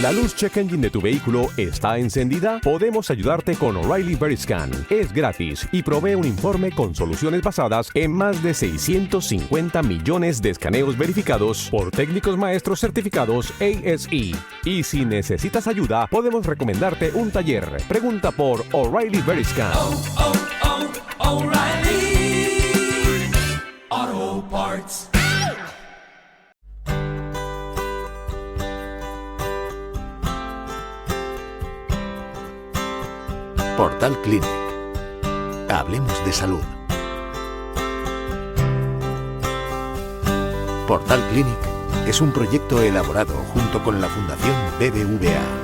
¿La luz check engine de tu vehículo está encendida? Podemos ayudarte con O'Reilly Veriscan. Es gratis y provee un informe con soluciones basadas en más de 650 millones de escaneos verificados por técnicos maestros certificados ASE. Y si necesitas ayuda, podemos recomendarte un taller. Pregunta por O'Reilly Veriscan. O'Reilly Auto Parts. Portal Clinic. Hablemos de salud. Portal Clinic es un proyecto elaborado junto con la Fundación BBVA.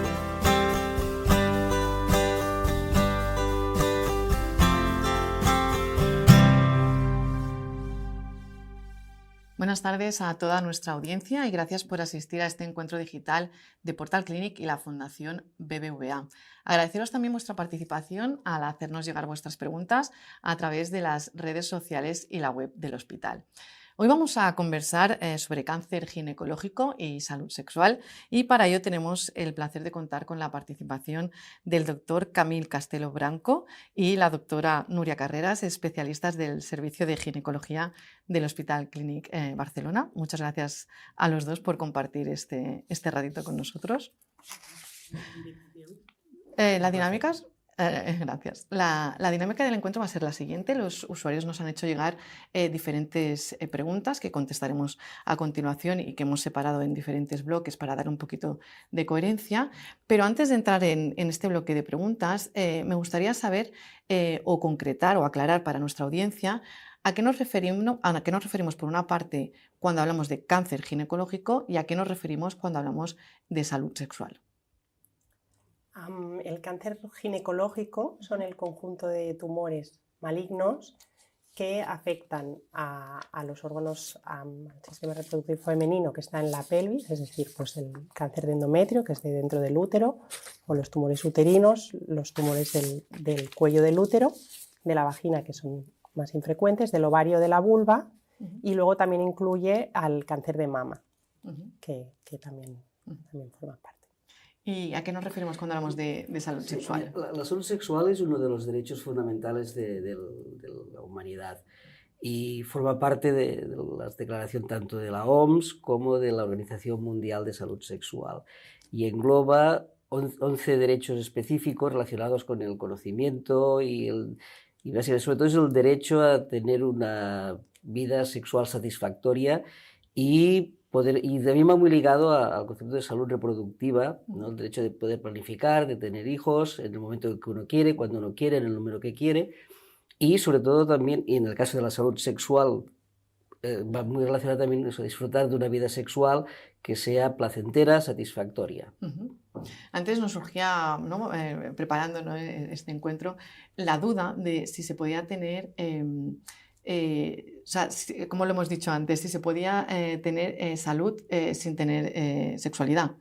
Buenas tardes a toda nuestra audiencia y gracias por asistir a este encuentro digital de Portal Clinic y la Fundación BBVA. Agradeceros también vuestra participación al hacernos llegar vuestras preguntas a través de las redes sociales y la web del hospital. Hoy vamos a conversar sobre cáncer ginecológico y salud sexual y para ello tenemos el placer de contar con la participación del doctor Camil Castelo Branco y la doctora Nuria Carreras, especialistas del Servicio de Ginecología del Hospital Clínic Barcelona. Muchas gracias a los dos por compartir este ratito con nosotros. ¿La dinámica? Gracias. La dinámica del encuentro va a ser la siguiente. Los usuarios nos han hecho llegar diferentes preguntas que contestaremos a continuación y que hemos separado en diferentes bloques para dar un poquito de coherencia. Pero antes de entrar en este bloque de preguntas, me gustaría saber o concretar o aclarar para nuestra audiencia a qué nos referimos por una parte cuando hablamos de cáncer ginecológico y a qué nos referimos cuando hablamos de salud sexual. El cáncer ginecológico son el conjunto de tumores malignos que afectan a los órganos, al sistema reproductivo femenino que está en la pelvis, es decir, pues el cáncer de endometrio, que es de dentro del útero, o los tumores uterinos, los tumores del cuello del útero, de la vagina, que son más infrecuentes, del ovario, de la vulva, y luego también incluye al cáncer de mama, que también forma parte. ¿Y a qué nos referimos cuando hablamos de salud sexual? La salud sexual es uno de los derechos fundamentales de la humanidad y forma parte de la declaración tanto de la OMS como de la Organización Mundial de Salud Sexual y engloba 11 derechos específicos relacionados con el conocimiento y sobre todo es el derecho a tener una vida sexual satisfactoria y también va muy ligado al concepto de salud reproductiva, ¿no? El derecho de poder planificar, de tener hijos en el momento que uno quiere, cuando uno quiere, en el número que quiere. Y sobre todo también, y en el caso de la salud sexual, va muy relacionado también eso, disfrutar de una vida sexual que sea placentera, satisfactoria. Antes nos surgía, preparando este encuentro, la duda de si se podía tener... como lo hemos dicho antes, si se podía tener salud sin tener sexualidad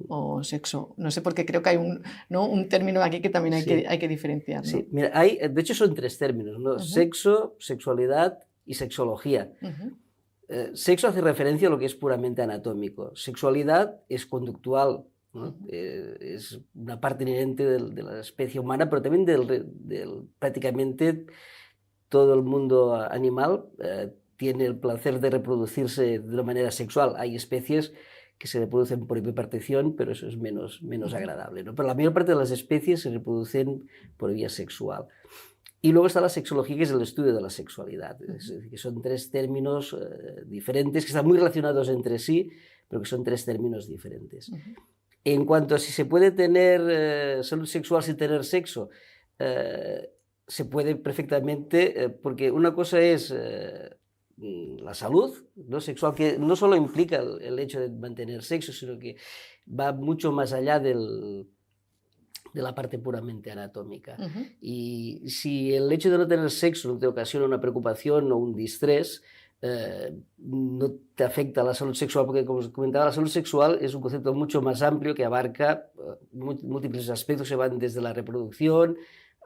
o sexo. No sé, porque creo que hay un término aquí que también hay que diferenciar, ¿no? Sí, mira, de hecho son tres términos, ¿no? Sexo, sexualidad y sexología. Sexo hace referencia a lo que es puramente anatómico. Sexualidad es conductual, ¿no? Es una parte inherente de la especie humana, pero también prácticamente todo el mundo animal tiene el placer de reproducirse de una manera sexual. Hay especies que se reproducen por hiperpartición, pero eso es menos agradable, ¿no? Pero la mayor parte de las especies se reproducen por vía sexual. Y luego está la sexología, que es el estudio de la sexualidad. Es decir, que son tres términos diferentes, que están muy relacionados entre sí, pero que son tres términos diferentes. En cuanto a si se puede tener salud sexual sin tener sexo, se puede perfectamente, porque una cosa es la salud, ¿no? Sexual, que no solo implica el hecho de mantener sexo, sino que va mucho más allá de la parte puramente anatómica. Y si el hecho de no tener sexo no te ocasiona una preocupación o un distrés, no te afecta a la salud sexual, porque como os comentaba, la salud sexual es un concepto mucho más amplio que abarca múltiples aspectos que van desde la reproducción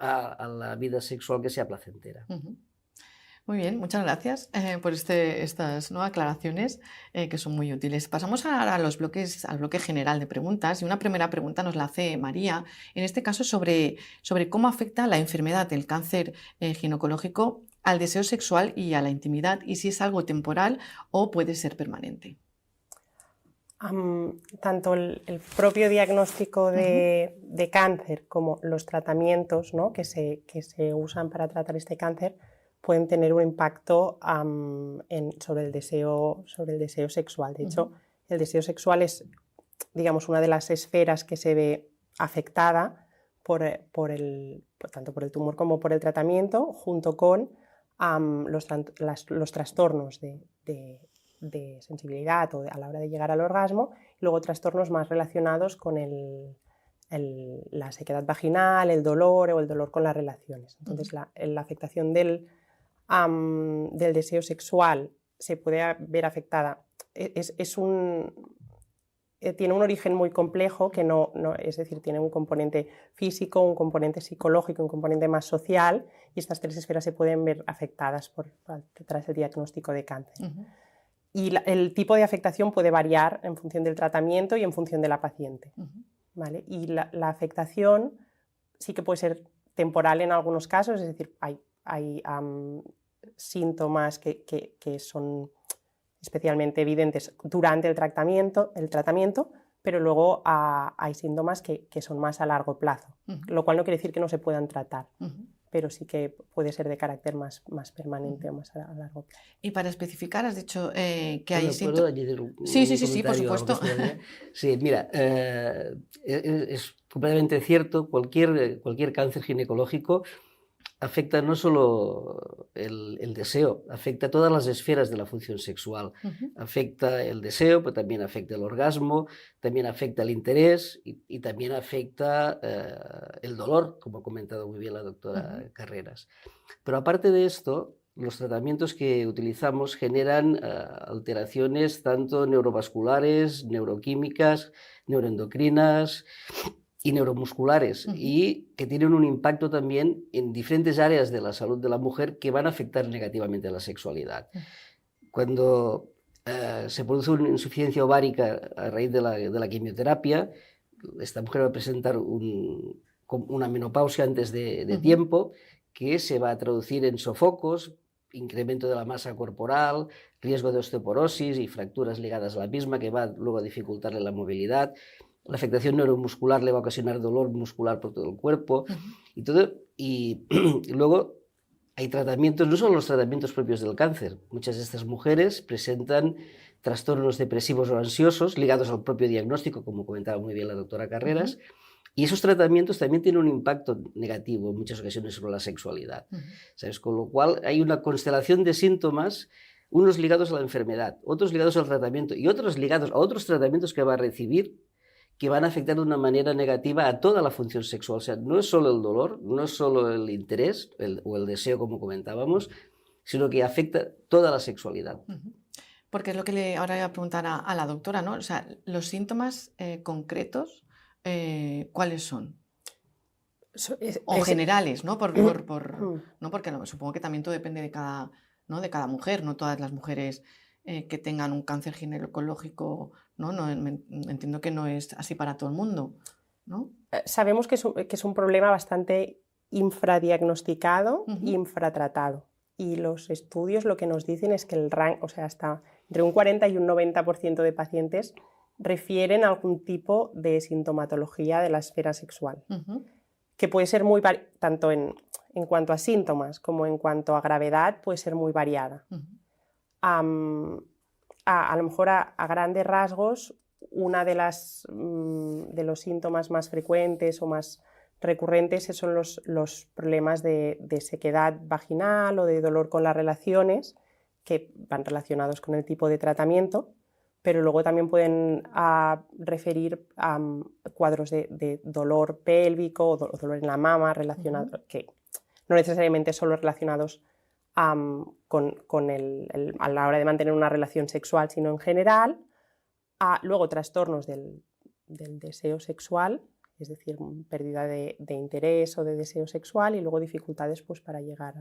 a la vida sexual que sea placentera. Muy bien, muchas gracias por estas aclaraciones que son muy útiles. Pasamos ahora al bloque general de preguntas y una primera pregunta nos la hace María, en este caso sobre cómo afecta la enfermedad del cáncer ginecológico al deseo sexual y a la intimidad y si es algo temporal o puede ser permanente. Tanto el propio diagnóstico de cáncer como los tratamientos, ¿no?, que se usan para tratar este cáncer pueden tener un impacto sobre el deseo sexual. De hecho, el deseo sexual es, digamos, una de las esferas que se ve afectada tanto por el tumor como por el tratamiento, junto con los trastornos de sensibilidad o a la hora de llegar al orgasmo, y luego trastornos más relacionados con la sequedad vaginal, el dolor o el dolor con las relaciones. Entonces, la afectación del deseo sexual se puede ver afectada. Tiene un origen muy complejo, que es decir, tiene un componente físico, un componente psicológico, un componente más social, y estas tres esferas se pueden ver afectadas tras el diagnóstico de cáncer. Y el tipo de afectación puede variar en función del tratamiento y en función de la paciente. ¿Vale? Y la afectación sí que puede ser temporal en algunos casos, es decir, hay síntomas que son especialmente evidentes durante el tratamiento, pero luego hay síntomas que son más a largo plazo, lo cual no quiere decir que no se puedan tratar, pero sí que puede ser de carácter más permanente o más a largo plazo. Y para especificar, has dicho que hay ¿Puedo síntomas... añadir un Sí, por comentario a lo que supuesto. Sí, mira, es completamente cierto, cualquier cáncer ginecológico afecta no solo el deseo, afecta todas las esferas de la función sexual. Afecta el deseo, pero también afecta el orgasmo, también afecta el interés y también afecta el dolor, como ha comentado muy bien la doctora Carreras. Pero aparte de esto, los tratamientos que utilizamos generan alteraciones tanto neurovasculares, neuroquímicas, neuroendocrinas y neuromusculares, y que tienen un impacto también en diferentes áreas de la salud de la mujer que van a afectar negativamente a la sexualidad. Cuando se produce una insuficiencia ovárica a raíz de la quimioterapia, esta mujer va a presentar una menopausia antes de tiempo, que se va a traducir en sofocos, incremento de la masa corporal, riesgo de osteoporosis y fracturas ligadas a la misma, que va luego a dificultarle la movilidad. La afectación neuromuscular le va a ocasionar dolor muscular por todo el cuerpo y luego hay tratamientos, no solo los tratamientos propios del cáncer. Muchas de estas mujeres presentan trastornos depresivos o ansiosos ligados al propio diagnóstico, como comentaba muy bien la doctora Carreras, y esos tratamientos también tienen un impacto negativo en muchas ocasiones sobre la sexualidad. ¿Sabes? Con lo cual hay una constelación de síntomas, unos ligados a la enfermedad, otros ligados al tratamiento y otros ligados a otros tratamientos que va a recibir, que van a afectar de una manera negativa a toda la función sexual. O sea, no es solo el dolor, no es solo el interés o el deseo, como comentábamos, sino que afecta toda la sexualidad. Porque es lo que ahora voy a preguntar a la doctora, ¿no? O sea, los síntomas concretos, ¿cuáles son? O generales, ¿no? ¿no? Porque supongo que también todo depende de cada mujer, no todas las mujeres que tengan un cáncer ginecológico, ¿no? Entiendo que no es así para todo el mundo, ¿no? Sabemos que es un problema bastante infradiagnosticado e infratratado. Y los estudios lo que nos dicen es que el rango, o sea, hasta entre un 40 y un 90% de pacientes refieren a algún tipo de sintomatología de la esfera sexual, que puede ser tanto en cuanto a síntomas como en cuanto a gravedad, puede ser muy variada. A lo mejor a grandes rasgos, una de los síntomas más frecuentes o más recurrentes son los problemas de sequedad vaginal o de dolor con las relaciones, que van relacionados con el tipo de tratamiento, pero luego también pueden referir a cuadros de dolor pélvico o dolor en la mama, que no necesariamente solo relacionados a la hora de mantener una relación sexual, sino en general. Luego trastornos del deseo sexual, es decir, pérdida de interés o de deseo sexual, y luego dificultades pues, para llegar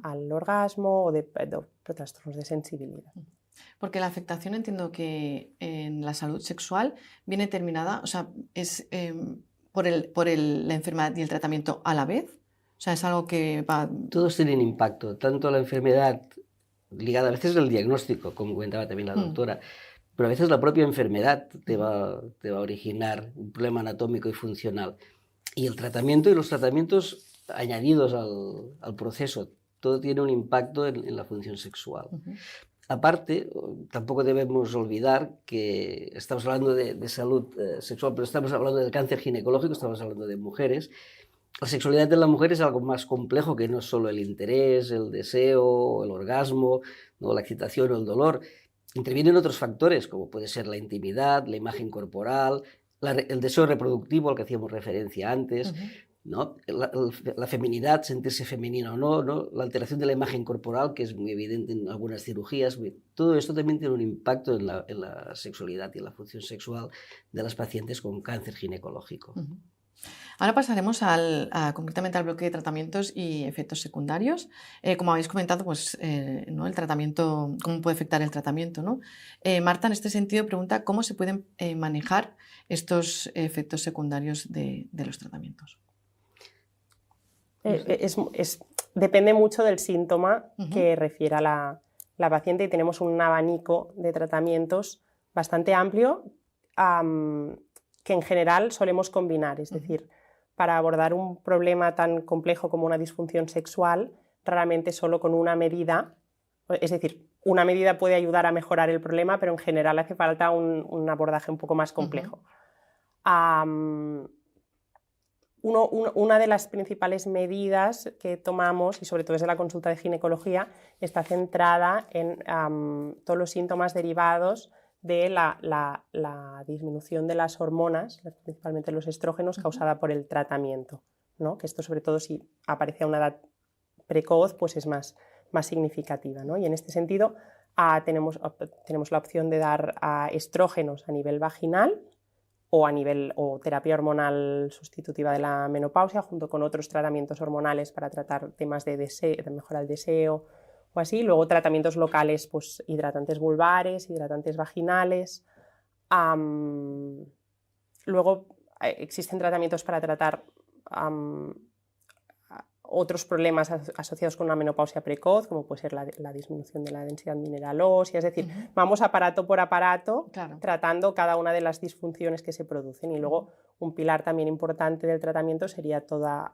al orgasmo o de trastornos de sensibilidad. Porque la afectación entiendo que en la salud sexual viene terminada, o sea, es por la enfermedad y el tratamiento a la vez. O sea, es algo que va... Todos tienen impacto, tanto la enfermedad ligada a veces al diagnóstico, como comentaba también la doctora, pero a veces la propia enfermedad te va a originar un problema anatómico y funcional. Y el tratamiento y los tratamientos añadidos al proceso, todo tiene un impacto en la función sexual. Aparte, tampoco debemos olvidar que estamos hablando de salud sexual, pero estamos hablando del cáncer ginecológico, estamos hablando de mujeres. La sexualidad de la mujer es algo más complejo que no solo el interés, el deseo, el orgasmo, ¿no? La excitación o el dolor. Intervienen otros factores, como puede ser la intimidad, la imagen corporal, el deseo reproductivo al que hacíamos referencia antes, ¿no? La feminidad, sentirse femenina o no, ¿no? La alteración de la imagen corporal, que es muy evidente en algunas cirugías. Todo esto también tiene un impacto en la sexualidad y en la función sexual de las pacientes con cáncer ginecológico. Ahora pasaremos concretamente al bloque de tratamientos y efectos secundarios. Como habéis comentado, pues, ¿no? El tratamiento, cómo puede afectar el tratamiento, ¿no? Marta, en este sentido, pregunta cómo se pueden manejar estos efectos secundarios de los tratamientos. Depende mucho del síntoma que refiera la paciente, y tenemos un abanico de tratamientos bastante amplio que en general solemos combinar. Es decir, para abordar un problema tan complejo como una disfunción sexual, raramente solo con una medida, es decir, una medida puede ayudar a mejorar el problema, pero en general hace falta un abordaje un poco más complejo. Una de las principales medidas que tomamos, y sobre todo desde la consulta de ginecología, está centrada en todos los síntomas derivados de la disminución de las hormonas, principalmente los estrógenos, causada por el tratamiento, ¿no? Que esto, sobre todo si aparece a una edad precoz, pues es más significativa, ¿no? Y en este sentido tenemos la opción de dar estrógenos a nivel vaginal o terapia hormonal sustitutiva de la menopausia, junto con otros tratamientos hormonales para tratar temas de mejorar el deseo o así. Luego tratamientos locales, pues hidratantes vulvares, hidratantes vaginales. Luego existen tratamientos para tratar otros problemas asociados con una menopausia precoz, como puede ser la disminución de la densidad mineral ósea. Es decir, vamos aparato por aparato, claro, tratando cada una de las disfunciones que se producen. Y luego un pilar también importante del tratamiento sería toda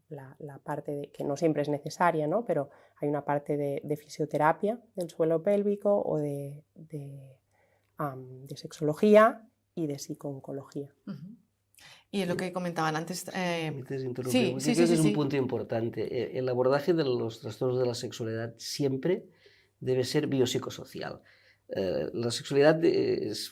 la parte que no siempre es necesaria, ¿no? Pero hay una parte de fisioterapia del suelo pélvico o de sexología y de psico-oncología. Y lo que comentaban antes... Sí, creo que es un punto importante. El abordaje de los trastornos de la sexualidad siempre debe ser biopsicosocial. La sexualidad es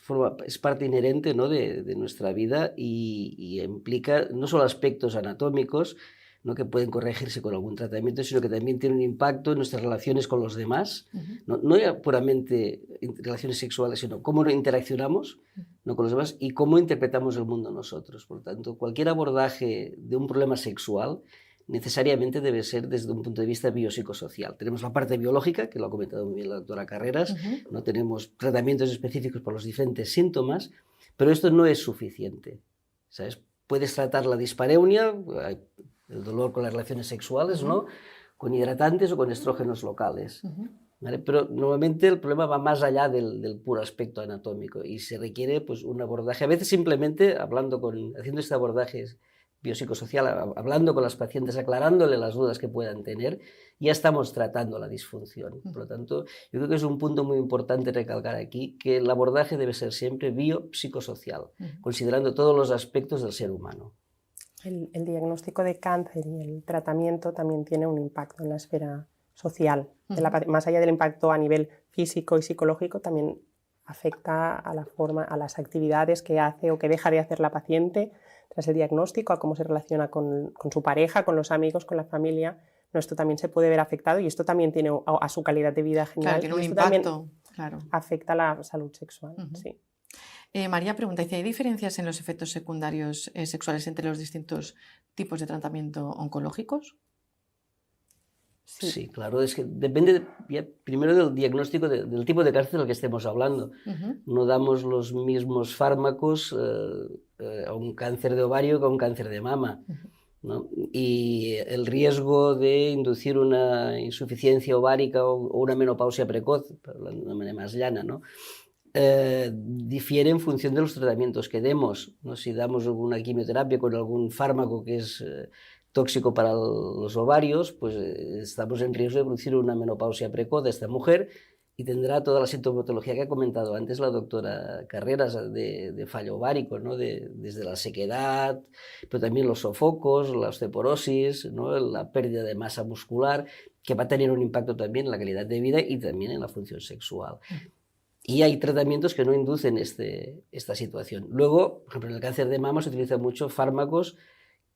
parte inherente, ¿no? de nuestra vida y implica no solo aspectos anatómicos, ¿no? que pueden corregirse con algún tratamiento, sino que también tiene un impacto en nuestras relaciones con los demás, no ya puramente relaciones sexuales, sino cómo interaccionamos, ¿no? con los demás y cómo interpretamos el mundo nosotros. Por lo tanto, cualquier abordaje de un problema sexual necesariamente debe ser desde un punto de vista biopsicosocial. Tenemos la parte biológica, que lo ha comentado muy bien la doctora Carreras, no tenemos tratamientos específicos para los diferentes síntomas, pero esto no es suficiente, ¿sabes? Puedes tratar la dispareunia, el dolor con las relaciones sexuales, ¿no? con hidratantes o con estrógenos locales. ¿Vale? Pero normalmente el problema va más allá del puro aspecto anatómico y se requiere pues, un abordaje, a veces simplemente haciendo este abordaje biopsicosocial, hablando con las pacientes, aclarándole las dudas que puedan tener, ya estamos tratando la disfunción. Por lo tanto, yo creo que es un punto muy importante recalcar aquí que el abordaje debe ser siempre biopsicosocial, considerando todos los aspectos del ser humano. El diagnóstico de cáncer y el tratamiento también tiene un impacto en la esfera social. Más allá del impacto a nivel físico y psicológico, también afecta a las actividades que hace o que deja de hacer la paciente tras el diagnóstico, a cómo se relaciona con su pareja, con los amigos, con la familia. No, esto también se puede ver afectado y esto también tiene a su calidad de vida general. Claro, tiene un impacto. Claro. Afecta a la salud sexual. Sí. María pregunta, ¿hay diferencias en los efectos secundarios sexuales entre los distintos tipos de tratamiento oncológicos? Sí, claro, es que depende primero del diagnóstico del tipo de cáncer del que estemos hablando. No damos los mismos fármacos a un cáncer de ovario que a un cáncer de mama, ¿no? Y el riesgo de inducir una insuficiencia ovárica o una menopausia precoz, de una manera más llana, ¿no? Difiere en función de los tratamientos que demos, ¿no? Si damos alguna quimioterapia con algún fármaco que es tóxico para los ovarios, pues estamos en riesgo de producir una menopausia precoz de esta mujer y tendrá toda la sintomatología que ha comentado antes la doctora Carreras de fallo ovárico, ¿no? Desde la sequedad, pero también los sofocos, la osteoporosis, ¿no? La pérdida de masa muscular, que va a tener un impacto también en la calidad de vida y también en la función sexual. Y hay tratamientos que no inducen esta situación. Luego, por ejemplo, en el cáncer de mama se utilizan muchos fármacos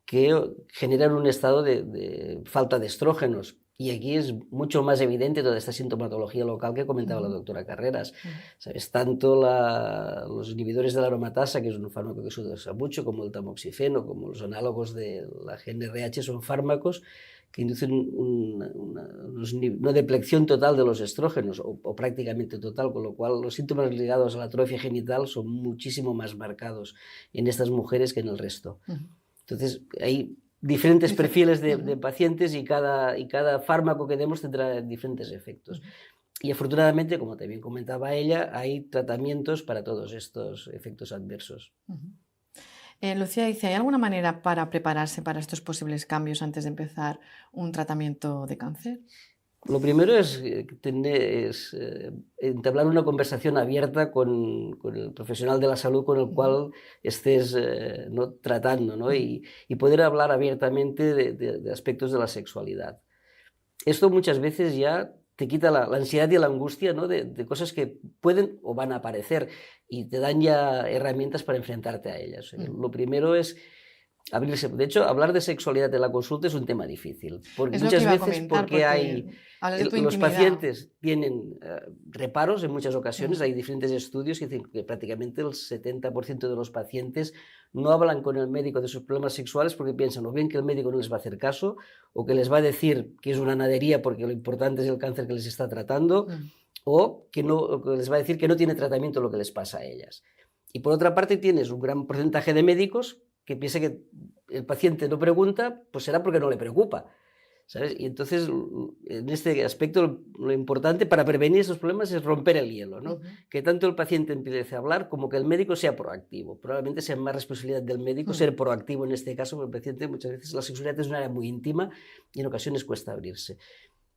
que generan un estado de falta de estrógenos. Y aquí es mucho más evidente toda esta sintomatología local que comentaba la doctora Carreras. ¿Sabes? Tanto los inhibidores de la aromatasa, que es un fármaco que se usa mucho, como el tamoxifeno, como los análogos de la GnRH, son fármacos que inducen una deplección total de los estrógenos, o prácticamente total, con lo cual los síntomas ligados a la atrofia genital son muchísimo más marcados en estas mujeres que en el resto. Entonces, hay diferentes perfiles de pacientes y cada fármaco que demos tendrá diferentes efectos. Y afortunadamente, como también comentaba ella, hay tratamientos para todos estos efectos adversos. Lucía dice, ¿hay alguna manera para prepararse para estos posibles cambios antes de empezar un tratamiento de cáncer? Lo primero es entablar una conversación abierta con el profesional de la salud con el cual estés ¿no? tratando, ¿no? Y poder hablar abiertamente de aspectos de la sexualidad. Esto muchas veces ya te quita la ansiedad y la angustia, ¿no? de cosas que pueden o van a aparecer y te dan ya herramientas para enfrentarte a ellas. Lo primero es abrirse. De hecho, hablar de sexualidad en la consulta es un tema difícil, porque muchas veces los pacientes tienen reparos en muchas ocasiones. Hay diferentes estudios que dicen que prácticamente el 70% de los pacientes no hablan con el médico de sus problemas sexuales porque piensan o bien que el médico no les va a hacer caso o que les va a decir que es una nadería porque lo importante es el cáncer que les está tratando o que les va a decir que no tiene tratamiento lo que les pasa a ellas. Y por otra parte tienes un gran porcentaje de médicos que piensa que el paciente no pregunta, pues será porque no le preocupa, ¿sabes? Y entonces, en este aspecto, lo importante para prevenir esos problemas es romper el hielo, ¿no? Que tanto el paciente empiece a hablar como que el médico sea proactivo. Probablemente sea más responsabilidad del médico ser proactivo en este caso, porque el paciente muchas veces la sexualidad es una área muy íntima y en ocasiones cuesta abrirse.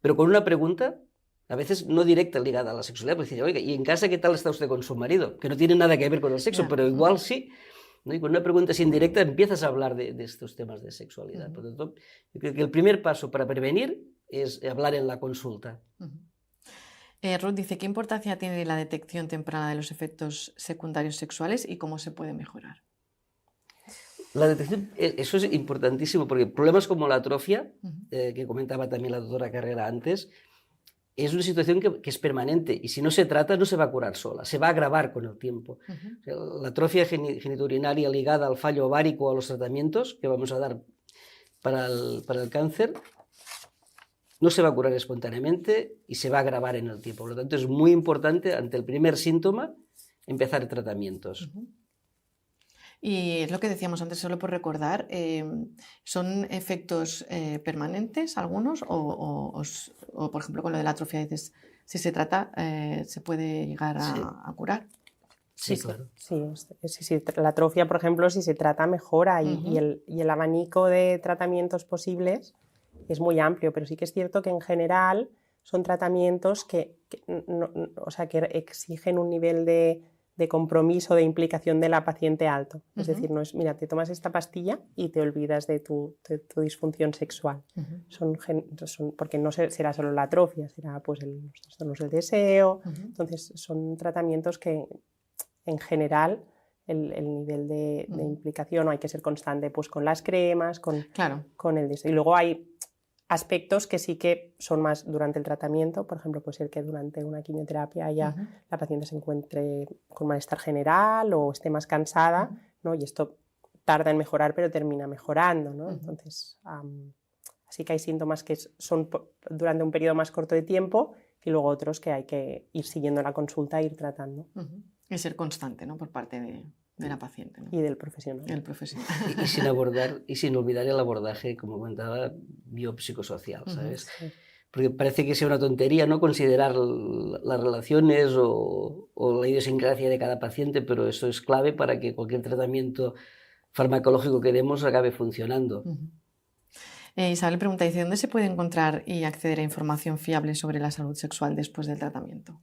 Pero con una pregunta, a veces no directa ligada a la sexualidad, pues decir, oiga, ¿y en casa qué tal está usted con su marido? Que no tiene nada que ver con el sexo, pero igual sí. ¿No? Y con una pregunta así indirecta empiezas a hablar de estos temas de sexualidad. Por lo tanto, yo creo que el primer paso para prevenir es hablar en la consulta. Ruth dice, ¿qué importancia tiene la detección temprana de los efectos secundarios sexuales y cómo se puede mejorar? La detección, eso es importantísimo, porque problemas como la atrofia, que comentaba también la doctora Carrera antes, es una situación que es permanente y si no se trata no se va a curar sola, se va a agravar con el tiempo. O sea, la atrofia genitourinaria ligada al fallo ovárico o a los tratamientos que vamos a dar para el cáncer no se va a curar espontáneamente y se va a agravar en el tiempo. Por lo tanto, es muy importante ante el primer síntoma empezar tratamientos. Y es lo que decíamos antes, solo por recordar, ¿son efectos permanentes algunos? O, por ejemplo, con lo de la atrofia, dices, si se trata, ¿se puede llegar a curar? Sí, claro. Sí, la atrofia, por ejemplo, si se trata, mejora y el abanico de tratamientos posibles es muy amplio, pero sí que es cierto que en general son tratamientos que exigen un nivel de compromiso, de implicación de la paciente alto. Es decir, no es, mira, te tomas esta pastilla y te olvidas de tu disfunción sexual. Porque no será solo la atrofia, será pues los trastornos del deseo. Entonces, son tratamientos que, en general, el nivel de implicación, hay que ser constante pues, con las cremas, con el deseo. Y luego hay aspectos que sí que son más durante el tratamiento, por ejemplo, puede ser que durante una quimioterapia la paciente se encuentre con malestar general o esté más cansada, ¿no? Y esto tarda en mejorar, pero termina mejorando, ¿no? Entonces, Así que hay síntomas que son durante un periodo más corto de tiempo y luego otros que hay que ir siguiendo la consulta e ir tratando. Y ser constante, ¿no? Por parte de la paciente, ¿no? Y del profesional. El profesional. Y sin olvidar el abordaje, como comentaba, biopsicosocial, ¿sabes? Sí. Porque parece que sea una tontería, ¿no?, considerar las relaciones o la idiosincrasia de cada paciente, pero eso es clave para que cualquier tratamiento farmacológico que demos acabe funcionando. Isabel pregunta, dice, ¿dónde se puede encontrar y acceder a información fiable sobre la salud sexual después del tratamiento?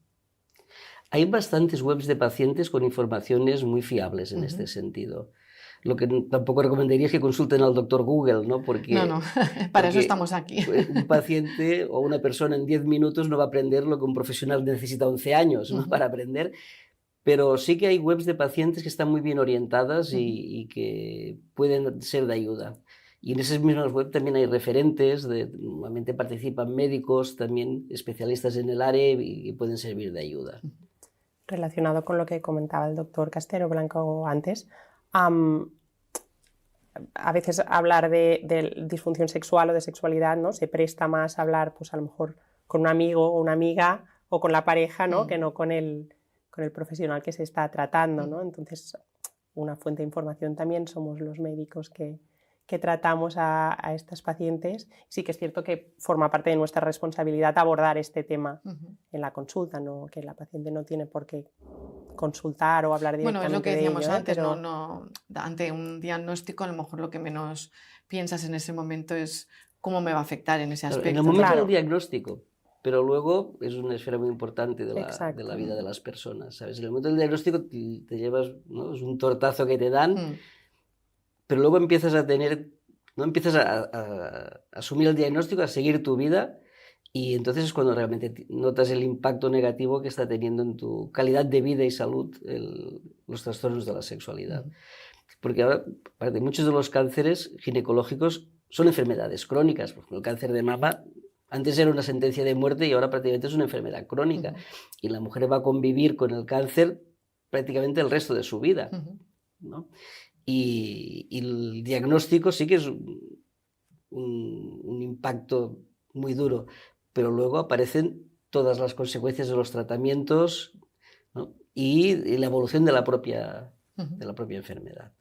Hay bastantes webs de pacientes con informaciones muy fiables en este sentido. Lo que tampoco recomendaría es que consulten al doctor Google, ¿no? Porque, no, para eso estamos aquí. Un paciente o una persona en 10 minutos no va a aprender lo que un profesional necesita 11 años, ¿no?, para aprender. Pero sí que hay webs de pacientes que están muy bien orientadas y que pueden ser de ayuda. Y en esas mismas webs también hay referentes, normalmente participan médicos, también especialistas en el área y pueden servir de ayuda. Relacionado con lo que comentaba el doctor Castero Blanco antes, a veces hablar de disfunción sexual o de sexualidad, ¿no?, se presta más a hablar, pues a lo mejor con un amigo o una amiga o con la pareja, ¿no?, que no con el profesional que se está tratando, ¿no? Entonces, una fuente de información también somos los médicos que tratamos a estas pacientes. Sí que es cierto que forma parte de nuestra responsabilidad abordar este tema en la consulta, ¿no?, que la paciente no tiene por qué consultar o hablar directamente de ello. Bueno, es lo que decíamos antes, pero... ante un diagnóstico a lo mejor lo que menos piensas en ese momento es cómo me va a afectar en ese aspecto. En el momento del diagnóstico, pero luego es una esfera muy importante de la vida de las personas, ¿sabes? En el momento del diagnóstico te llevas, ¿no?, es un tortazo que te dan, pero luego empiezas a tener, ¿no?, empiezas a asumir el diagnóstico, a seguir tu vida, y entonces es cuando realmente notas el impacto negativo que está teniendo en tu calidad de vida y salud los trastornos de la sexualidad. Porque ahora, muchos de los cánceres ginecológicos son enfermedades crónicas. Por ejemplo, el cáncer de mama antes era una sentencia de muerte y ahora prácticamente es una enfermedad crónica. Y la mujer va a convivir con el cáncer prácticamente el resto de su vida, ¿no? Y el diagnóstico sí que es un impacto muy duro, pero luego aparecen todas las consecuencias de los tratamientos, ¿no?, y la evolución de la propia enfermedad.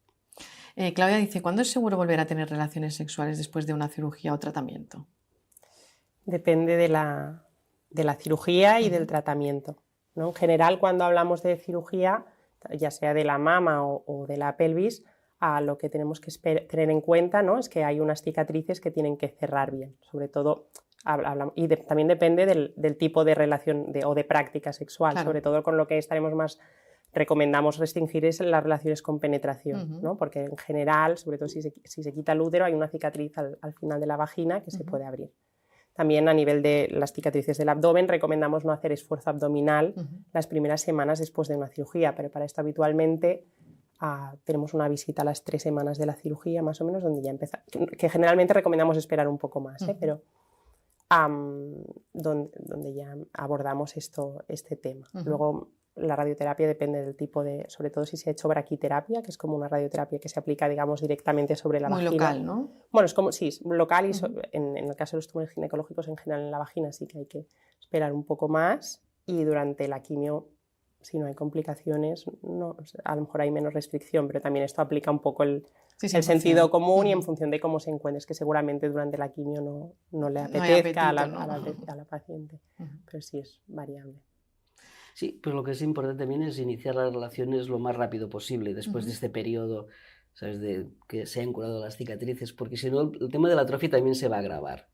Claudia dice, ¿cuándo es seguro volver a tener relaciones sexuales después de una cirugía o tratamiento? Depende de la cirugía y del tratamiento, ¿no? En general, cuando hablamos de cirugía, ya sea de la mama o de la pelvis, lo que tenemos que tener en cuenta, ¿no?, es que hay unas cicatrices que tienen que cerrar bien, sobre todo, y también depende del tipo de relación o de práctica sexual, claro. Sobre todo con lo que estaremos más, recomendamos restringir es las relaciones con penetración, ¿no?, porque en general, sobre todo si se quita el útero, hay una cicatriz al final de la vagina que se puede abrir. También a nivel de las cicatrices del abdomen recomendamos no hacer esfuerzo abdominal las primeras semanas después de una cirugía, pero para esto habitualmente tenemos una visita a las 3 semanas de la cirugía más o menos, donde ya empieza, que generalmente recomendamos esperar un poco más, pero donde ya abordamos este tema. Luego la radioterapia depende del tipo sobre todo si se ha hecho braquiterapia, que es como una radioterapia que se aplica, digamos, directamente sobre la vagina. Muy local, ¿no? Bueno, es como, sí, es local y en el caso de los tumores ginecológicos en general en la vagina sí que hay que esperar un poco más, y durante la quimio, si no hay complicaciones, no, a lo mejor hay menos restricción, pero también esto aplica un poco el sentido común y en función de cómo se encuentre, es que seguramente durante la quimio no le apetezca a la paciente, pero sí es variable. Sí, pero lo que es importante también es iniciar las relaciones lo más rápido posible, después de este periodo, ¿sabes?, de que se han curado las cicatrices, porque si no el tema de la atrofia también se va a agravar.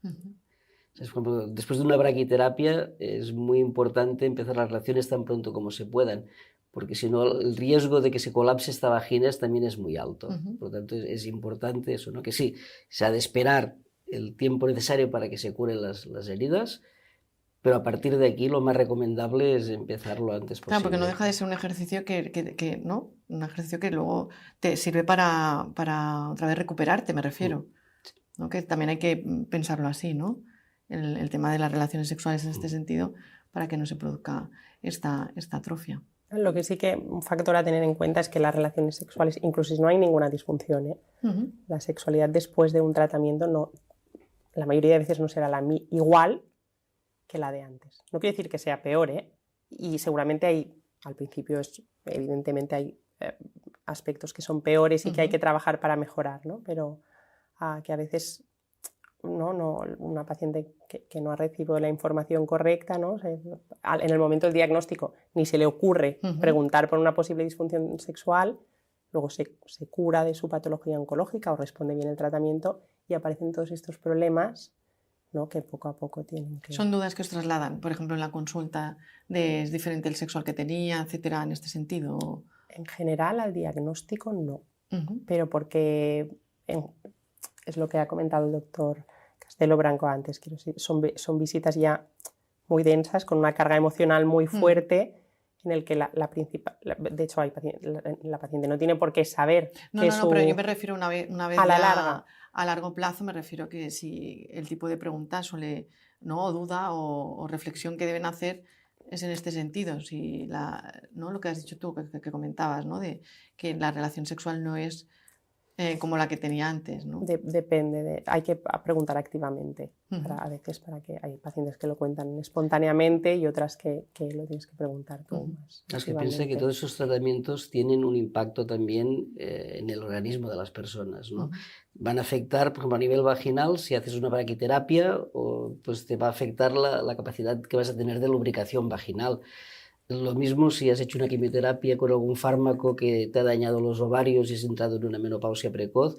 ¿Sabes? Por ejemplo, después de una braquiterapia es muy importante empezar las relaciones tan pronto como se puedan, porque si no el riesgo de que se colapse esta vagina también es muy alto. Por lo tanto es importante eso, ¿no?, que sí, se ha de esperar el tiempo necesario para que se curen las heridas, pero a partir de aquí lo más recomendable es empezar lo antes posible. Claro, porque no deja de ser un ejercicio que ¿no?, un ejercicio que luego te sirve para otra vez recuperarte, me refiero, ¿no?, que también hay que pensarlo así, ¿no?, el tema de las relaciones sexuales en este sentido, para que no se produzca esta atrofia. Lo que sí que un factor a tener en cuenta es que las relaciones sexuales, incluso si no hay ninguna disfunción, la sexualidad después de un tratamiento la mayoría de veces no será igual que la de antes. No quiere decir que sea peor, ¿eh? Y seguramente al principio evidentemente hay aspectos que son peores y que hay que trabajar para mejorar, ¿no? Pero que a veces una paciente que no ha recibido la información correcta, ¿no? En el momento del diagnóstico ni se le ocurre preguntar por una posible disfunción sexual, luego se cura de su patología oncológica o responde bien el tratamiento y aparecen todos estos problemas, ¿no? Que poco a poco tienen que... ¿Son dudas que os trasladan, por ejemplo, en la consulta de es diferente el sexo al que tenía, etcétera, en este sentido? En general, al diagnóstico no, pero porque es lo que ha comentado el doctor Castelo Branco antes, quiero decir, son visitas ya muy densas, con una carga emocional muy fuerte, en el que de hecho la paciente no tiene por qué saber pero yo me refiero una vez a la larga. A largo plazo, me refiero que si el tipo de pregunta o duda o reflexión que deben hacer es en este sentido, si lo que has dicho tú, que comentabas, ¿no? De que la relación sexual no es como la que tenía antes, ¿no? Depende, hay que preguntar activamente, a veces hay pacientes que lo cuentan espontáneamente y otras que lo tienes que preguntar tú más. Es que piensa que todos esos tratamientos tienen un impacto también en el organismo de las personas, ¿no? Van a afectar, por ejemplo, a nivel vaginal, si haces una braquiterapia, pues te va a afectar la capacidad que vas a tener de lubricación vaginal. Lo mismo si has hecho una quimioterapia con algún fármaco que te ha dañado los ovarios y has entrado en una menopausia precoz,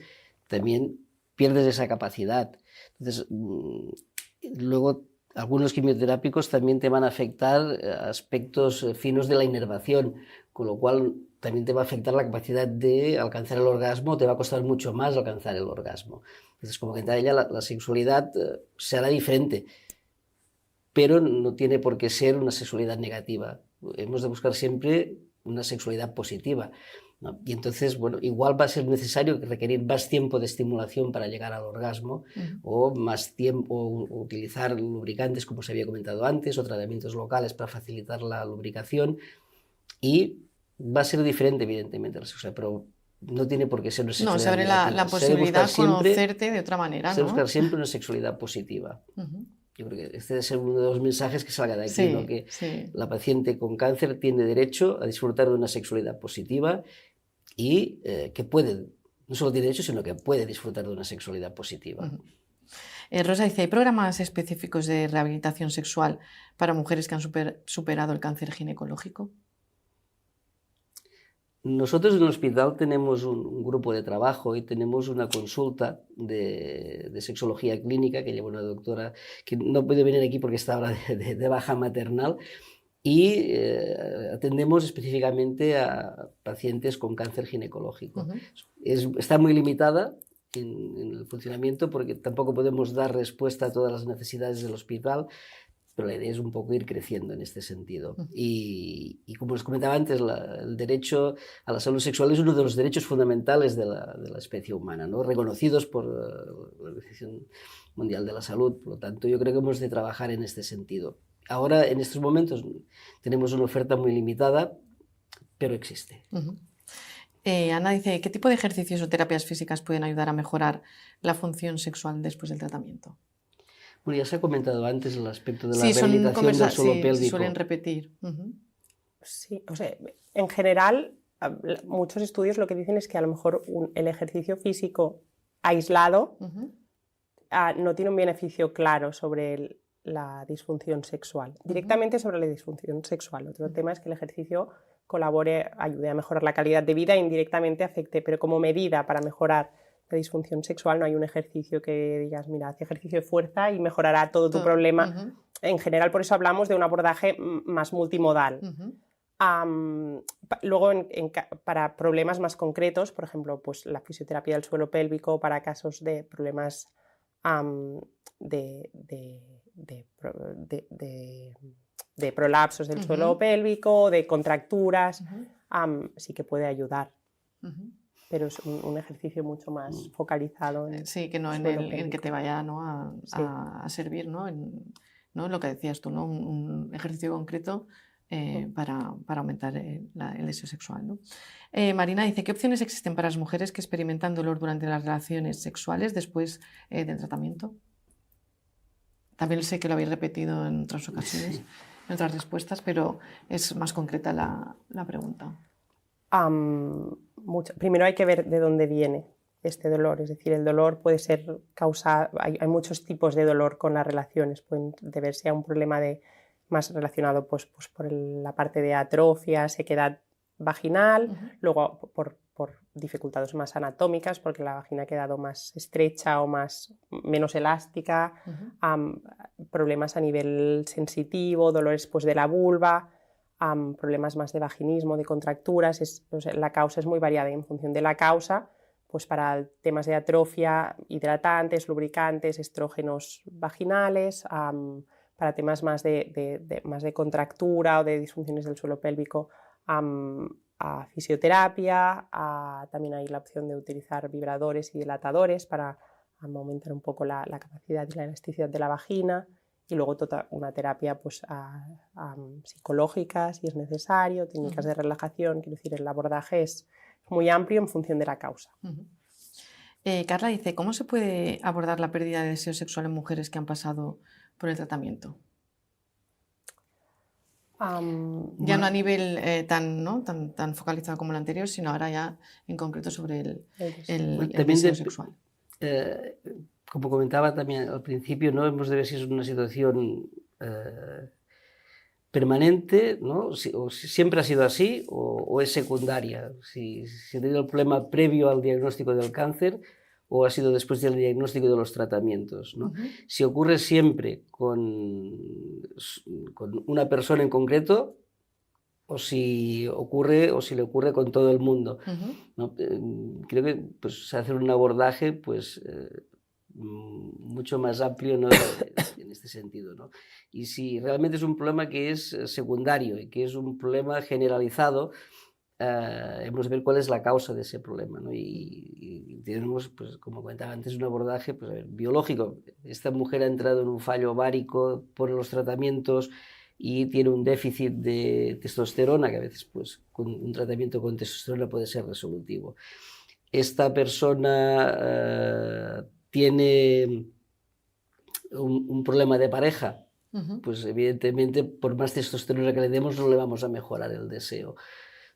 también pierdes esa capacidad. Entonces, luego, algunos quimioterápicos también te van a afectar aspectos finos de la inervación, con lo cual también te va a afectar la capacidad de alcanzar el orgasmo, te va a costar mucho más alcanzar el orgasmo. Entonces, como que en ella la sexualidad será diferente, pero no tiene por qué ser una sexualidad negativa. Hemos de buscar siempre una sexualidad positiva, ¿no? Y entonces, bueno, igual va a ser necesario requerir más tiempo de estimulación para llegar al orgasmo, o más tiempo, o utilizar lubricantes, como se había comentado antes, o tratamientos locales para facilitar la lubricación, y va a ser diferente, evidentemente, la sexualidad, pero no tiene por qué ser una sexualidad negativa. No, se abre la posibilidad de conocerte de otra manera, ¿no? Se debe buscar siempre una sexualidad positiva. Yo creo que este debe ser uno de los mensajes que salga de aquí, ¿no? Que la paciente con cáncer tiene derecho a disfrutar de una sexualidad positiva y que puede, no solo tiene derecho, sino que puede disfrutar de una sexualidad positiva. Rosa dice, ¿hay programas específicos de rehabilitación sexual para mujeres que han superado el cáncer ginecológico? Nosotros en el hospital tenemos un grupo de trabajo y tenemos una consulta de sexología clínica que lleva una doctora que no puede venir aquí porque está ahora de baja maternal, y atendemos específicamente a pacientes con cáncer ginecológico. Está muy limitada en el funcionamiento porque tampoco podemos dar respuesta a todas las necesidades del hospital, pero la idea es un poco ir creciendo en este sentido. Y como les comentaba antes, el derecho a la salud sexual es uno de los derechos fundamentales de la especie humana, ¿no? Reconocidos por la Organización Mundial de la Salud. Por lo tanto, yo creo que hemos de trabajar en este sentido. Ahora, en estos momentos, tenemos una oferta muy limitada, pero existe. Ana dice, ¿qué tipo de ejercicios o terapias físicas pueden ayudar a mejorar la función sexual después del tratamiento? Bueno, ya se ha comentado antes el aspecto de la rehabilitación del suelo pélvico. Suelen repetir. Sí, o sea, en general, muchos estudios lo que dicen es que a lo mejor el ejercicio físico aislado no tiene un beneficio claro sobre la disfunción sexual. Directamente sobre la disfunción sexual. Otro tema es que el ejercicio colabore, ayude a mejorar la calidad de vida e indirectamente afecte, pero como medida para mejorar la disfunción sexual no hay un ejercicio que digas, mira, haz ejercicio de fuerza y mejorará todo tu problema. En general, por eso hablamos de un abordaje más multimodal. Luego, para problemas más concretos, por ejemplo, pues la fisioterapia del suelo pélvico para casos de problemas de prolapsos del suelo pélvico, de contracturas, sí que puede ayudar. Pero es un ejercicio mucho más focalizado. Sí, que no en que te vaya, ¿no? a servir, ¿no? ¿no? Lo que decías tú, ¿no? Un ejercicio concreto para aumentar el deseo sexual, ¿no? Marina dice, ¿qué opciones existen para las mujeres que experimentan dolor durante las relaciones sexuales después del tratamiento? También sé que lo habéis repetido en otras ocasiones, en otras respuestas, pero es más concreta la pregunta. Primero hay que ver de dónde viene este dolor, es decir, el dolor puede ser causado, hay muchos tipos de dolor con las relaciones, pueden deberse a un problema más relacionado pues por la parte de atrofia, sequedad vaginal, luego por dificultades más anatómicas, porque la vagina ha quedado más estrecha o menos elástica, problemas a nivel sensitivo, dolores pues, de la vulva, problemas más de vaginismo, de contracturas, la causa es muy variada y en función de la causa, pues para temas de atrofia, hidratantes, lubricantes, estrógenos vaginales, para temas más de contractura o de disfunciones del suelo pélvico, a fisioterapia, también hay la opción de utilizar vibradores y dilatadores para aumentar un poco la capacidad y la elasticidad de la vagina, y luego toda una terapia pues, psicológica si es necesario, técnicas de relajación, quiero decir, el abordaje es muy amplio en función de la causa. Carla dice, ¿cómo se puede abordar la pérdida de deseo sexual en mujeres que han pasado por el tratamiento? Ya no a nivel tan focalizado como el anterior, sino ahora ya en concreto sobre el deseo sexual. Como comentaba también al principio, no hemos de ver si es una situación permanente, ¿no? O si siempre ha sido así o es secundaria, si ha tenido el problema previo al diagnóstico del cáncer o ha sido después del diagnóstico de los tratamientos, ¿no? Si ocurre siempre con una persona en concreto o si le ocurre con todo el mundo, ¿no? Creo que pues, hacer un abordaje pues, mucho más amplio, ¿no? En este sentido, ¿no? Y si realmente es un problema que es secundario y que es un problema generalizado, hemos de ver cuál es la causa de ese problema, ¿no? Y tenemos, pues, como comentaba antes, un abordaje pues, biológico. Esta mujer ha entrado en un fallo ovárico por los tratamientos y tiene un déficit de testosterona, que a veces pues, con un tratamiento con testosterona puede ser resolutivo. Esta persona tiene un problema de pareja, pues evidentemente por más testosterona que le demos no le vamos a mejorar el deseo.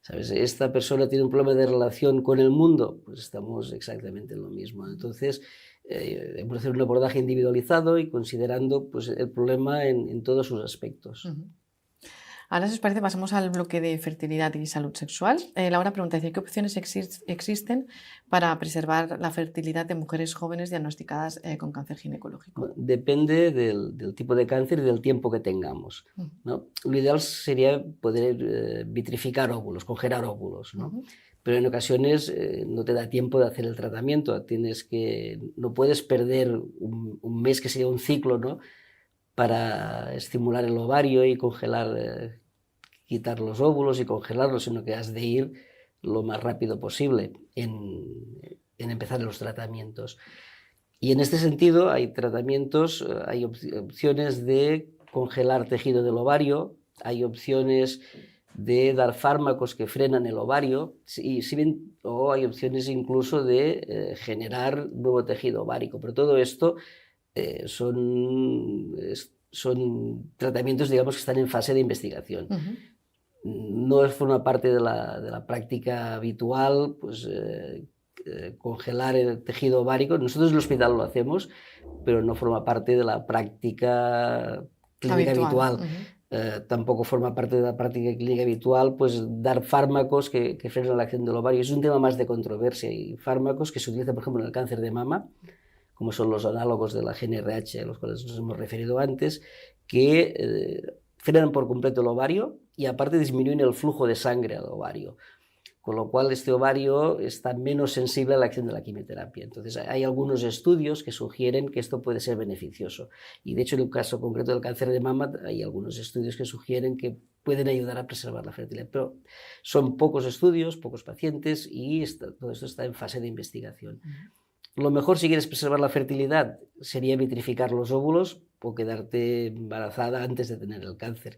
¿Sabes? Esta persona tiene un problema de relación con el mundo, pues estamos exactamente en lo mismo. Entonces, hemos de hacer un abordaje individualizado y considerando pues, el problema en todos sus aspectos. Ahora, si os parece, pasamos al bloque de fertilidad y salud sexual. Laura pregunta, ¿qué opciones existen para preservar la fertilidad de mujeres jóvenes diagnosticadas con cáncer ginecológico? Depende del tipo de cáncer y del tiempo que tengamos, ¿no? Lo ideal sería poder vitrificar óvulos, congelar óvulos, ¿no? Pero en ocasiones no te da tiempo de hacer el tratamiento, no puedes perder un mes, que sería un ciclo, ¿no? Para estimular el ovario y congelar, quitar los óvulos y congelarlos, sino que has de ir lo más rápido posible en empezar los tratamientos. Y en este sentido hay tratamientos, hay opciones de congelar tejido del ovario, hay opciones de dar fármacos que frenan el ovario, o hay opciones incluso de generar nuevo tejido ovárico, pero todo esto son tratamientos, digamos, que están en fase de investigación. No forma parte de la práctica habitual, pues, congelar el tejido ovárico. Nosotros en el hospital lo hacemos, pero no forma parte de la práctica clínica habitual. Tampoco forma parte de la práctica clínica habitual, pues, dar fármacos que frenan la acción del ovario. Es un tema más de controversia. Hay fármacos que se utilizan, por ejemplo, en el cáncer de mama, como son los análogos de la GnRH, a los cuales nos hemos referido antes, que frenan por completo el ovario y aparte disminuyen el flujo de sangre al ovario, con lo cual este ovario está menos sensible a la acción de la quimioterapia. Entonces hay algunos estudios que sugieren que esto puede ser beneficioso, y de hecho en el caso concreto del cáncer de mama hay algunos estudios que sugieren que pueden ayudar a preservar la fertilidad, pero son pocos estudios, pocos pacientes, y todo esto está en fase de investigación. Lo mejor, si quieres preservar la fertilidad, sería vitrificar los óvulos o quedarte embarazada antes de tener el cáncer.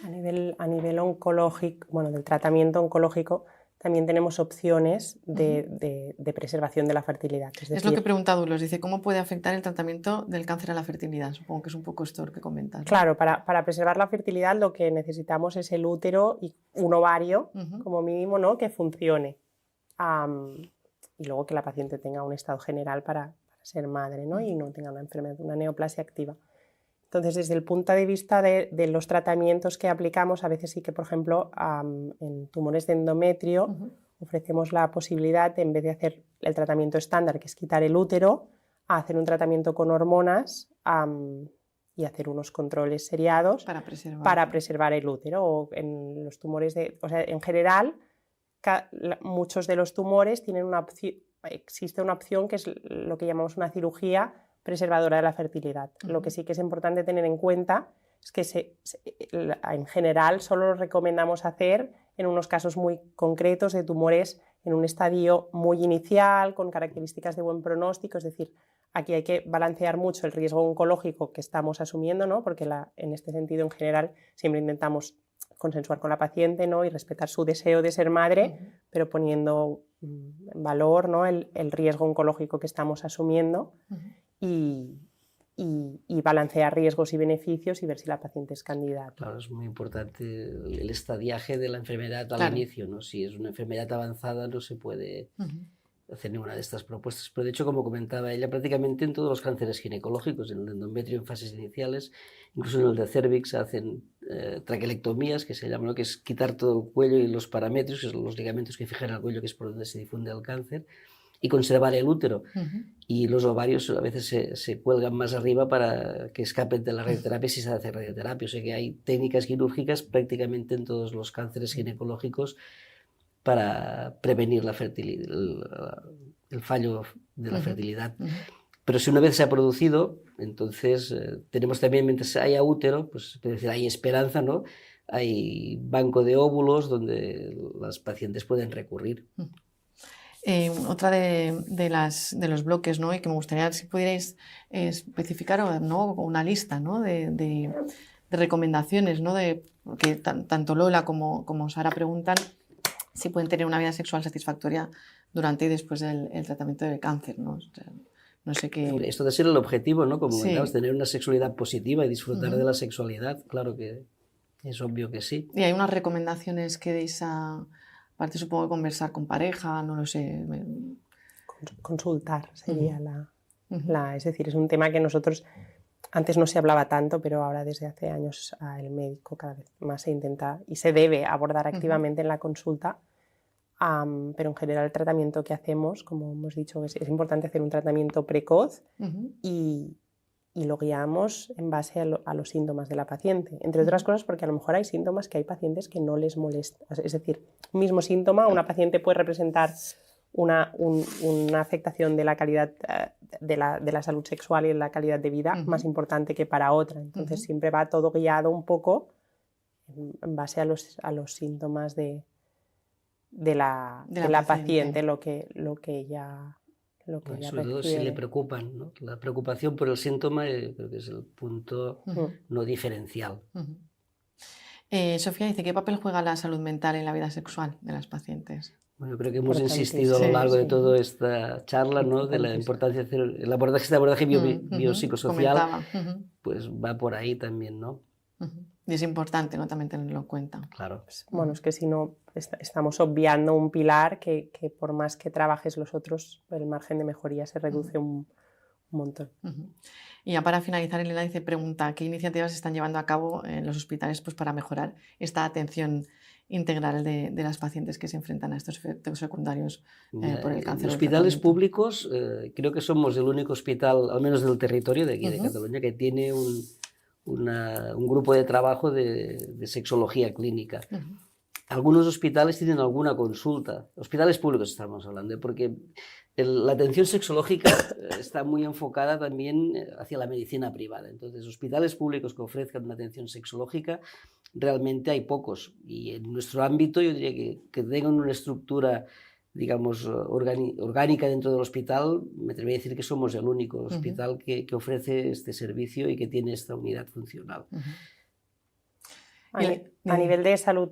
A nivel oncológico, bueno, del tratamiento oncológico, también tenemos opciones de preservación de la fertilidad. Es lo que pregunta Dulos, dice, ¿cómo puede afectar el tratamiento del cáncer a la fertilidad? Supongo que es un poco esto lo que comentas, ¿no? Claro, para preservar la fertilidad lo que necesitamos es el útero y un ovario, como mínimo, ¿no?, que funcione. Y luego que la paciente tenga un estado general para ser madre, ¿no?, y no tenga una enfermedad, una neoplasia activa. Entonces, desde el punto de vista de los tratamientos que aplicamos, a veces sí que, por ejemplo, en tumores de endometrio ofrecemos la posibilidad, en vez de hacer el tratamiento estándar, que es quitar el útero, a hacer un tratamiento con hormonas y hacer unos controles seriados para preservar el útero. O en los tumores o sea, en general, muchos de los tumores tienen existe una opción que es lo que llamamos una cirugía preservadora de la fertilidad. Lo que sí que es importante tener en cuenta es que en general solo lo recomendamos hacer en unos casos muy concretos de tumores en un estadio muy inicial, con características de buen pronóstico. Es decir, aquí hay que balancear mucho el riesgo oncológico que estamos asumiendo, ¿no?, porque en este sentido en general siempre intentamos consensuar con la paciente, ¿no?, y respetar su deseo de ser madre, pero poniendo en valor, ¿no?, el riesgo oncológico que estamos asumiendo. Y balancear riesgos y beneficios y ver si la paciente es candidata. Claro, es muy importante el estadiaje de la enfermedad al inicio, ¿no? Si es una enfermedad avanzada no se puede hacer ninguna de estas propuestas. Pero de hecho, como comentaba ella, prácticamente en todos los cánceres ginecológicos, en el endometrio en fases iniciales, incluso en el de cérvix hacen traquelectomías, que se llaman, ¿no?, que es quitar todo el cuello y los paramétrios, que son los ligamentos que fijan el cuello, que es por donde se difunde el cáncer, y conservar el útero. Y los ovarios a veces se cuelgan más arriba para que escapen de la radioterapia si se hace radioterapia. O sea que hay técnicas quirúrgicas prácticamente en todos los cánceres ginecológicos para prevenir el fallo de la fertilidad. Pero si una vez se ha producido, entonces tenemos también, mientras haya útero, pues es decir, hay esperanza, ¿no? Hay banco de óvulos donde las pacientes pueden recurrir. Otra de los bloques, ¿no?, y que me gustaría si pudierais especificar, ¿no?, una lista, ¿no?, de recomendaciones, ¿no?, que tanto Lola como Sara preguntan si pueden tener una vida sexual satisfactoria durante y después del tratamiento del cáncer, ¿no? O sea, no sé qué... Esto debe ser el objetivo, ¿no?, como comentabas, tener una sexualidad positiva y disfrutar de la sexualidad, claro que es obvio que sí. ¿Y hay unas recomendaciones que deis aparte, supongo, de conversar con pareja, no lo sé? Consultar sería es decir, es un tema que nosotros antes no se hablaba tanto, pero ahora desde hace años el médico cada vez más se intenta y se debe abordar activamente en la consulta. Pero en general el tratamiento que hacemos, como hemos dicho, es importante hacer un tratamiento precoz y lo guiamos en base a los síntomas de la paciente. Entre otras cosas porque a lo mejor hay síntomas que hay pacientes que no les molestan. Es decir, un mismo síntoma, una paciente puede representar una afectación de la calidad de la salud sexual y de la calidad de vida más importante que para otra. Entonces siempre va todo guiado un poco en base a los síntomas de la paciente, lo que ella sobre todo si le preocupan, ¿no? La preocupación por el síntoma creo que es el punto no diferencial. Sofía dice, ¿qué papel juega la salud mental en la vida sexual de las pacientes? Bueno, creo que hemos insistido a lo largo de toda esta charla, ¿no?, de la importancia de hacer el abordaje biopsicosocial, pues va por ahí también, ¿no? Y es importante, ¿no?, también tenerlo en cuenta. Claro. Bueno, es que si no estamos obviando un pilar que por más que trabajes los otros, el margen de mejoría se reduce un montón. Y ya para finalizar, Elena pregunta, ¿qué iniciativas se están llevando a cabo en los hospitales pues, para mejorar esta atención integral de las pacientes que se enfrentan a estos efectos secundarios por el cáncer? En hospitales públicos creo que somos el único hospital, al menos del territorio de aquí de Cataluña, que tiene un grupo de trabajo de sexología clínica. Algunos hospitales tienen alguna consulta, hospitales públicos estamos hablando, porque la atención sexológica está muy enfocada también hacia la medicina privada. Entonces, hospitales públicos que ofrezcan una atención sexológica realmente hay pocos. Y en nuestro ámbito yo diría que tengan una estructura, digamos, orgánica dentro del hospital, me atrevería a decir que somos el único hospital que ofrece este servicio y que tiene esta unidad funcional. A nivel de salud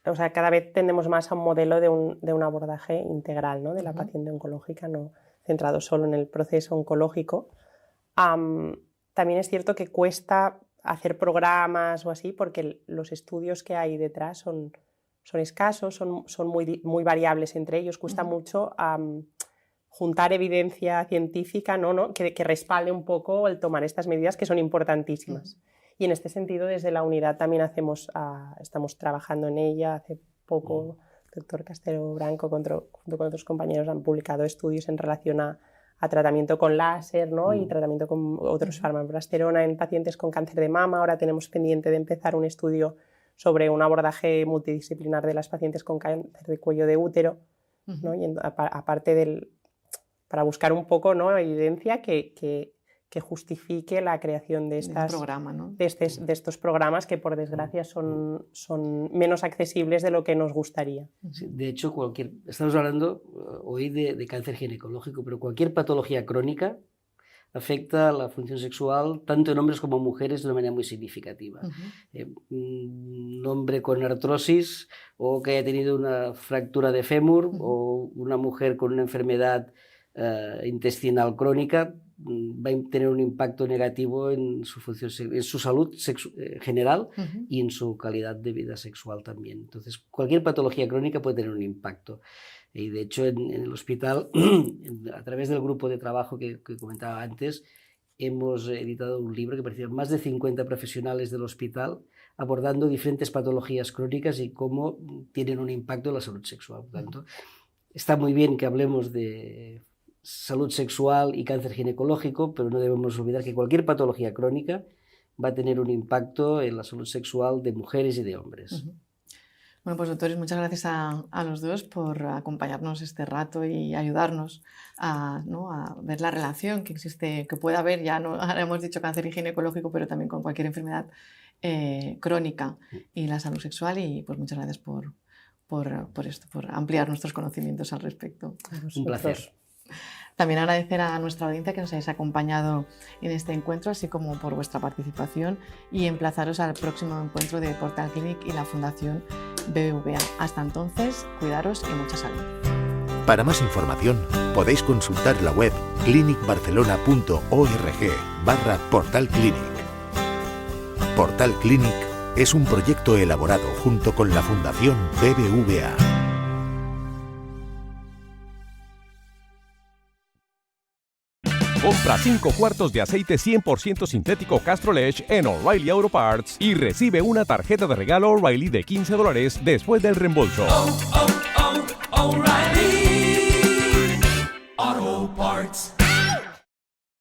o sea, cada vez tendemos más a un modelo de un abordaje integral, ¿no? De la paciente oncológica, no centrado solo en el proceso oncológico. También es cierto que cuesta hacer programas o así porque los estudios que hay detrás son escasos, son muy variables entre ellos. Cuesta mucho juntar evidencia científica, ¿no? que respalde un poco el tomar estas medidas que son importantísimas. Y en este sentido, desde la unidad también estamos trabajando en ella. Hace poco el doctor Castelo Branco junto con otros compañeros han publicado estudios en relación a tratamiento con láser, ¿no? Y tratamiento con otros fármacos, progesterona en pacientes con cáncer de mama. Ahora tenemos pendiente de empezar un estudio sobre un abordaje multidisciplinar de las pacientes con cáncer de cuello de útero, ¿no? Y aparte para buscar un poco, ¿no? Evidencia que justifique la creación de estos programas que, por desgracia, son menos accesibles de lo que nos gustaría. Sí, de hecho, estamos hablando hoy de cáncer ginecológico, pero cualquier patología crónica afecta a la función sexual tanto en hombres como en mujeres de una manera muy significativa. Un hombre con artrosis o que haya tenido una fractura de fémur o una mujer con una enfermedad intestinal crónica va a tener un impacto negativo en su función, en su salud general y en su calidad de vida sexual también. Entonces, cualquier patología crónica puede tener un impacto. Y de hecho, en el hospital, a través del grupo de trabajo que comentaba antes, hemos editado un libro que parecía más de 50 profesionales del hospital abordando diferentes patologías crónicas y cómo tienen un impacto en la salud sexual. Por tanto, está muy bien que hablemos de salud sexual y cáncer ginecológico, pero no debemos olvidar que cualquier patología crónica va a tener un impacto en la salud sexual de mujeres y de hombres. Bueno, pues doctores, muchas gracias a los dos por acompañarnos este rato y ayudarnos a ver la relación que existe, que puede haber, ahora hemos dicho cáncer ginecológico, pero también con cualquier enfermedad crónica y la salud sexual, y pues muchas gracias por esto, por ampliar nuestros conocimientos al respecto. Un placer. También agradecer a nuestra audiencia que nos hayáis acompañado en este encuentro, así como por vuestra participación, y emplazaros al próximo encuentro de Portal Clinic y la Fundación BBVA. Hasta entonces, cuidaros y mucha salud. Para más información, podéis consultar la web clinicbarcelona.org/Portal Clinic. Portal Clinic es un proyecto elaborado junto con la Fundación BBVA. Compra 5 cuartos de aceite 100% sintético Castrolage en O'Reilly Auto Parts y recibe una tarjeta de regalo O'Reilly de $15 después del reembolso.